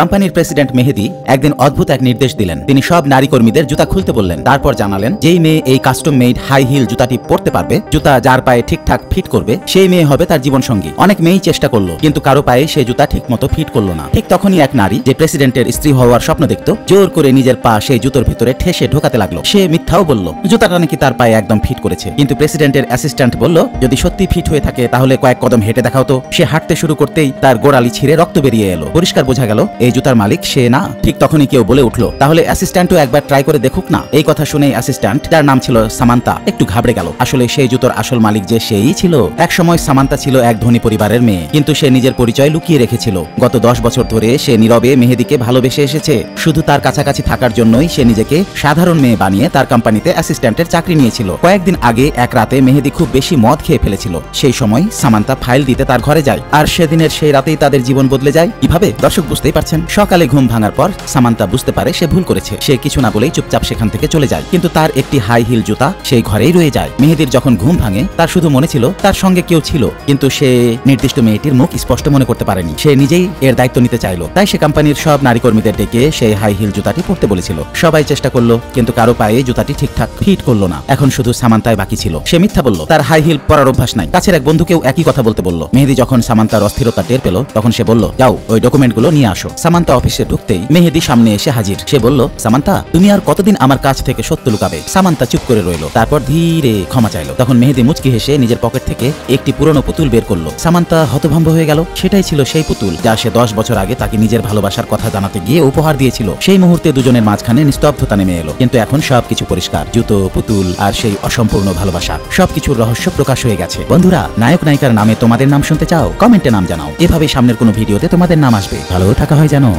কোম্পানির প্রেসিডেন্ট মেহেদী একদিন অদ্ভুত এক নির্দেশ দিলেন। তিনি সব নারী কর্মীদের জুতা খুলতে বললেন। তারপর জানালেন, যেই মেয়ে এই কাস্টম মেড হাই হিল জুতাটি পরতে পারবে, জুতা যার পায়ে ঠিকঠাক ফিট করবে, সেই মেয়ে হবে তার জীবনসঙ্গী। অনেক মেয়েই চেষ্টা করলো, কিন্তু কারো পায়ে সেই জুতা ঠিক মতো ফিট করলো না। ঠিক তখনই এক নারী, যে প্রেসিডেন্টের স্ত্রী হওয়ার স্বপ্ন দেখত, জোর করে নিজের পা সেই জুতোর ভিতরে ঠেসে ঢোকাতে লাগলো। সে মিথ্যাও বলল, জুতাটা নাকি তার পায়ে একদম ফিট করেছে। কিন্তু প্রেসিডেন্টের অ্যাসিস্ট্যান্ট বলল, যদি সত্যি ফিট হয়ে থাকে তাহলে কয়েক কদম হেঁটে দেখাও তো। সে হাঁটতে শুরু করতেই তার গোড়ালি ছিঁড়ে রক্ত বেরিয়ে এলো। পরিষ্কার বোঝা গেল এই জুতার মালিক সে না। ঠিক তখনই কেউ বলে উঠলো, তাহলে অ্যাসিস্ট্যান্টও একবার ট্রাই করে দেখুক না। এই কথা শুনে অ্যাসিস্ট্যান্ট, যার নাম ছিল সামান্তা, একটু ঘাবড়ে গেল। আসলে সেই জুতোর আসল মালিক যে সেই ছিল। একসময় সামান্তা ছিল এক ধনী পরিবারের মেয়ে, কিন্তু সে নিজের পরিচয় লুকিয়ে রেখেছিল। গত 10 বছর ধরে সে নীরবে মেহেদীকে ভালোবেসে এসেছে। শুধু তার কাছাকাছি থাকার জন্যই সে নিজেকে সাধারণ মেয়ে বানিয়ে তার কোম্পানিতে অ্যাসিস্ট্যান্টের চাকরি নিয়েছিল। কয়েকদিন আগে এক রাতে মেহেদী খুব বেশি মদ খেয়ে ফেলেছিল। সেই সময় সামান্তা ফাইল দিতে তার ঘরে যায়, আর সেদিনের সেই রাতেই তাদের জীবন বদলে যায়। কিভাবে দর্শক বুঝতেই পারছেন। সকালে ঘুম ভাঙার পর সামান্তা বুঝতে পারে সে ভুল করেছে। সে কিছু না বলেই চুপচাপ সেখান থেকে চলে যায়, কিন্তু তার একটি হাই হিল জুতা সেই ঘরেই রয়ে যায়। মেহেদীর যখন ঘুম ভাঙে, তার শুধু মনে ছিল তার সঙ্গে কেউ ছিল, কিন্তু সে নির্দিষ্ট মেয়েটির মুখ স্পষ্ট মনে করতে পারেনি। সে নিজেই এর দায়িত্ব নিতে চাইলো। তাই সে কোম্পানির সব নারী কর্মীদের ডেকে সেই হাই হিল জুতাটি পরতে বলেছিল। সবাই চেষ্টা করলো, কিন্তু কারো পায়ে জুতাটি ঠিকঠাক ফিট করলো না। এখন শুধু সামান্তায় বাকি ছিল। সে মিথ্যা বলল, তার হাই হিল পরার অভ্যাস নাই। কাছের এক বন্ধুকেও একই কথা বলতে বলল। মেহেদী যখন সামান্তার অস্থিরতা টের পেল, তখন সে বলল, যাও ওই ডকুমেন্টগুলো নিয়ে আসো। সামান্তা অফিসে ঢুকতেই মেহেদী সামনে এসে হাজির। সে বলল, সামান্তা, তুমি আর কতদিন আমার কাছ থেকে সত্য লুকাবে? সামান্তা চুপ করে রইল, তারপর ধীরে ক্ষমা চাইল। তখন মেহেদী মুচকি হেসে নিজের পকেট থেকে একটি পুরনো পুতুল বের করলো। সামান্তা হতভম্ব হয়ে গেল। সেটাই ছিল সেই পুতুল যা সে 10 বছর আগে তাকে নিজের ভালোবাসার কথা জানাতে গিয়ে উপহার দিয়েছিল। সেই মুহূর্তে দুজনের মাঝখানে নিস্তব্ধতা নেমে এলো। কিন্তু এখন সবকিছু পরিষ্কার। জুতো, পুতুল আর সেই অসম্পূর্ণ ভালোবাসা, সবকিছুর রহস্য প্রকাশ হয়ে গেছে। বন্ধুরা, নায়ক নায়িকার নামে তোমাদের নাম শুনতে চাও? কমেন্টে নাম জানাও। এভাবে সামনের কোনো ভিডিওতে তোমাদের নাম আসবে। ভালো থাকা হয় জানো।